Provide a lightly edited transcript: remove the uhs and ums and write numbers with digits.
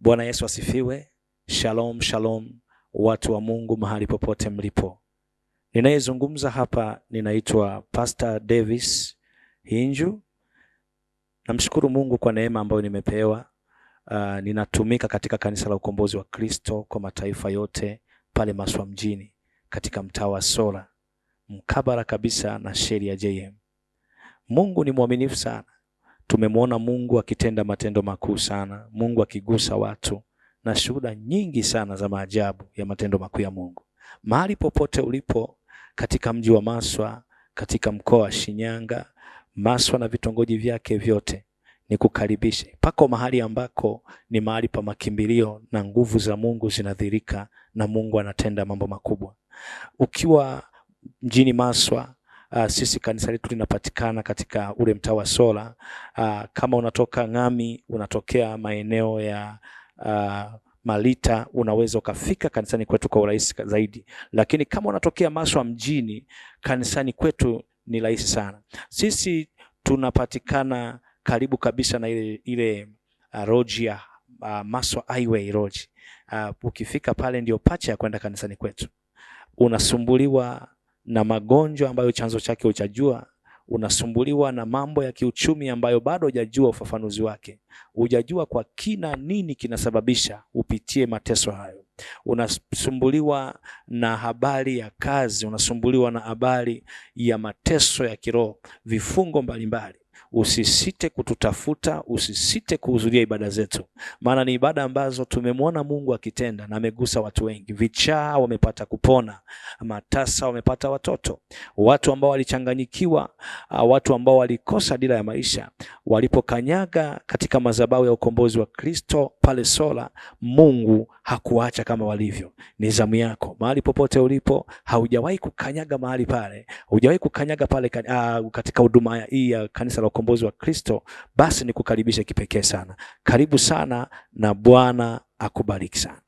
Bwana Yesu asifiwe. Shalom, shalom, watu wa Mungu mahali popote mlipo. Ninayezungumza hapa ninaitwa Pastor Davis Hinju. Namshukuru Mungu kwa neema ambayo nimepewa. Ninatumika katika kanisa la ukombozi wa Kristo kwa mataifa yote pale Maswa mjini katika mtaa wa Sola, mkabala kabisa na sheria JM. Mungu ni mwaminifu sana. Tumemwona Mungu akitenda matendo makuu sana, Mungu akigusa watu na shuhuda nyingi sana za maajabu ya matendo makuu ya Mungu. Mahali popote ulipo katika mji wa Maswa, katika mkoa wa Shinyanga, Maswa na vitongoji vyake vyote, nikukaribishe. Pako mahali ambako ni mahali pa makimbilio na nguvu za Mungu zinadhirika na Mungu anatenda mambo makubwa. Ukiwa mjini Maswa, sisi kanisa letu linapatikana katika ule mtaa wa Sola. Kama unatoka Ngami, unatokea maeneo ya Malita, unaweza ukafika kanisani kwetu kwa urahisi zaidi. Lakini kama unatokea Maswa mjini, kanisani kwetu ni rahisi sana. Sisi tunapatikana karibu kabisa na ile road ya Maswa Highway Road. Ukifika pale ndio pacha ya kwenda kanisani kwetu. Unasumbuliwa na magonjwa ambayo chanzo chake hujajua, unasumbuliwa na mambo ya kiuchumi ambayo bado hujajua ufafanuzi wake, hujajua kwa kina nini kinasababisha upitie mateso hayo, unasumbuliwa na habari ya kazi, unasumbuliwa na habari ya mateso ya kiroho, vifungo mbalimbali, usisite kututafuta, usisite kuhudhuria ibada zetu. Maana ni ibada ambazo tumemwona Mungu akitenda na amegusa watu wengi. Vichaa wamepata kupona, matasa wamepata watoto, watu ambao walichanganyikiwa, watu ambao walikosa dira ya maisha, walipokanyaga katika madhabahu ya ukombozi wa Kristo pale Sola, Mungu hakuacha kama walivyo. Ni zamu yako. Mahali popote ulipo, haujawahi kukanyaga mahali pale, hujawahi kukanyaga pale katika huduma hii ya kanisa la ukombozi wa Kristo, basi nikukaribisha kipekee sana. Karibu sana na Bwana akubariki sana.